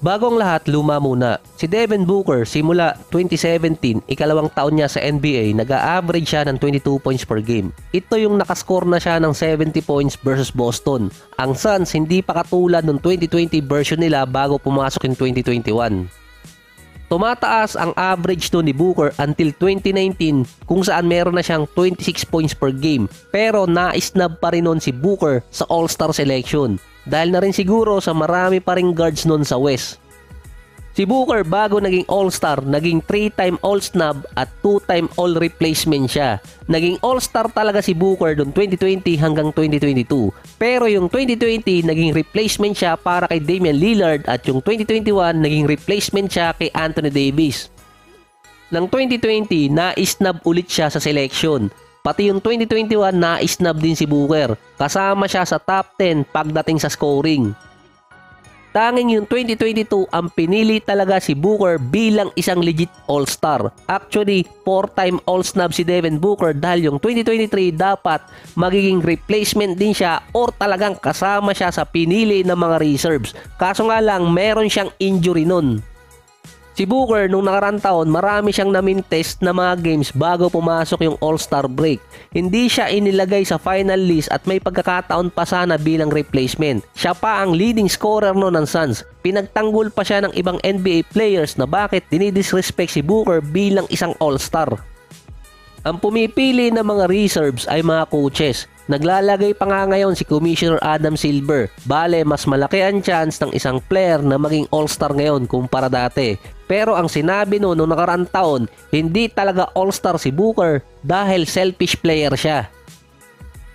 Bago ang lahat, luma muna. Si Devin Booker simula 2017, ikalawang taon niya sa NBA, nag-a-average siya ng 22 points per game. Ito yung nakascore na siya ng 70 points versus Boston. Ang Suns hindi pa katulad ng 2020 version nila bago pumasok yung 2021. Tumataas ang average no ni Booker until 2019 kung saan meron na siyang 26 points per game, pero na-snub pa rin nun si Booker sa All-Star selection dahil na rin siguro sa marami pa ring guards nun sa West. Si Booker bago naging All-Star, naging 3-time All-Snub at 2-time All-Replacement siya. Naging All-Star talaga si Booker noong 2020 hanggang 2022. Pero yung 2020 naging replacement siya para kay Damian Lillard at yung 2021 naging replacement siya kay Anthony Davis. Nang 2020, na-snub ulit siya sa selection. Pati yung 2021 na-snub din si Booker. Kasama siya sa top 10 pagdating sa scoring. Tanging yung 2022 ang pinili talaga si Booker bilang isang legit All-Star. Actually, 4-time All-Snub si Devin Booker dahil yung 2023 dapat magiging replacement din siya or talagang kasama siya sa pinili ng mga reserves. Kaso nga lang, meron siyang injury nun. Si Booker nung nakarang taon, marami siyang na-test na mga games bago pumasok yung All-Star break. Hindi siya inilagay sa final list at may pagkakataon pa sana bilang replacement. Siya pa ang leading scorer no ng Suns. Pinagtanggol pa siya ng ibang NBA players na bakit dinidisrespect si Booker bilang isang All-Star. Ang pumipili ng mga reserves ay mga coaches. Naglalagay pa nga ngayon si Commissioner Adam Silver. Bale, mas malaki ang chance ng isang player na maging All-Star ngayon kumpara dati. Pero ang sinabi noong nakaraang taon, hindi talaga All-Star si Booker dahil selfish player siya.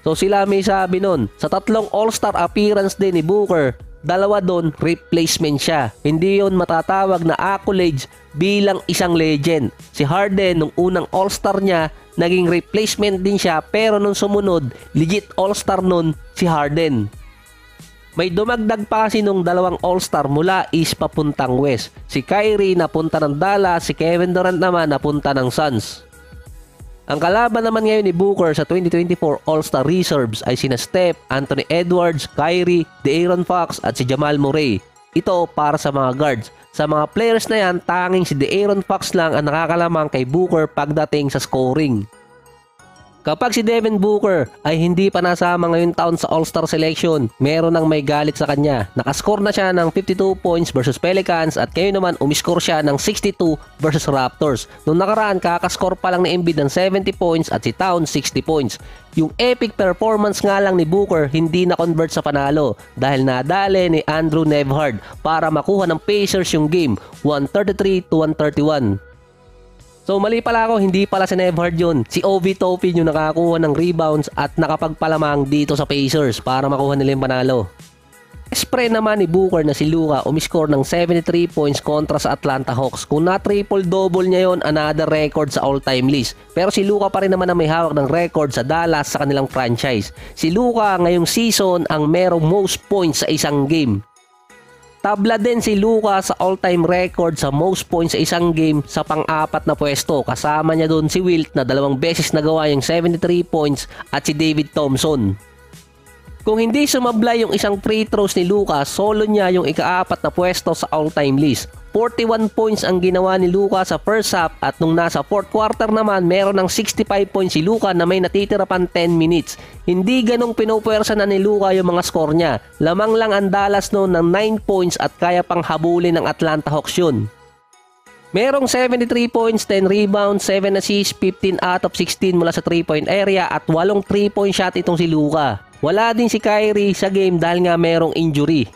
So sila may sabi noon, sa 3 All-Star appearance din ni Booker, 2 doon replacement siya. Hindi yon matatawag na accolades bilang isang legend. Si Harden nung unang All-Star niya, naging replacement din siya, pero nung sumunod, legit All-Star nun si Harden. May dumagdag pa kasi nung 2 All-Star mula East papuntang West. Si Kyrie napunta ng Dallas, si Kevin Durant naman napunta ng Suns. Ang kalaban naman ngayon ni Booker sa 2024 All-Star Reserves ay sina Steph, Anthony Edwards, Kyrie, De'Aaron Fox at si Jamal Murray. Ito para sa mga guards. Sa mga players na yan, tanging si De'Aaron Fox lang ang nakakalamang kay Booker pagdating sa scoring. Kapag si Devin Booker ay hindi pa nasama ngayon taon sa All-Star selection, meron nang may galit sa kanya. Nakascore na siya ng 52 points versus Pelicans at kayo naman umiscore siya ng 62 versus Raptors. Noong nakaraan, kakascore pa lang ni Embiid ng 70 points at si Towns 60 points. Yung epic performance nga lang ni Booker hindi na-convert sa panalo dahil nadali ni Andrew Nembhard para makuha ng Pacers yung game, 133-131. So mali pala ako, hindi pala si Nembhard yun. Si Obi Toppin yung nakakuha ng rebounds at nakapagpalamang dito sa Pacers para makuha nila yung panalo. Spray naman ni Booker na si Luka umiscore ng 73 points kontra sa Atlanta Hawks. Kung na-triple-double niya yon, another record sa all-time list. Pero si Luka pa rin naman ang may hawak ng record sa Dallas sa kanilang franchise. Si Luka ngayong season ang merong most points sa isang game. Tabla din si Luka sa all-time record sa most points sa isang game sa pang-4 na pwesto. Kasama niya doon si Wilt na 2 beses nagawa yung 73 points at si David Thompson. Kung hindi sumablay yung isang free throws ni Luka, solo niya yung ika-4 na pwesto sa all-time list. 41 points ang ginawa ni Luka sa first half at nung nasa 4th quarter naman meron ng 65 points si Luka na may natitira pang 10 minutes. Hindi ganong pinupwersa na ni Luka yung mga score niya. Lamang lang ang Dallas noon ng 9 points at kaya pang habulin ng Atlanta Hawks yun. Merong 73 points, 10 rebounds, 7 assists, 15 out of 16 mula sa 3-point area at 8 3-point shot itong si Luka. Wala din si Kyrie sa game dahil nga merong injury.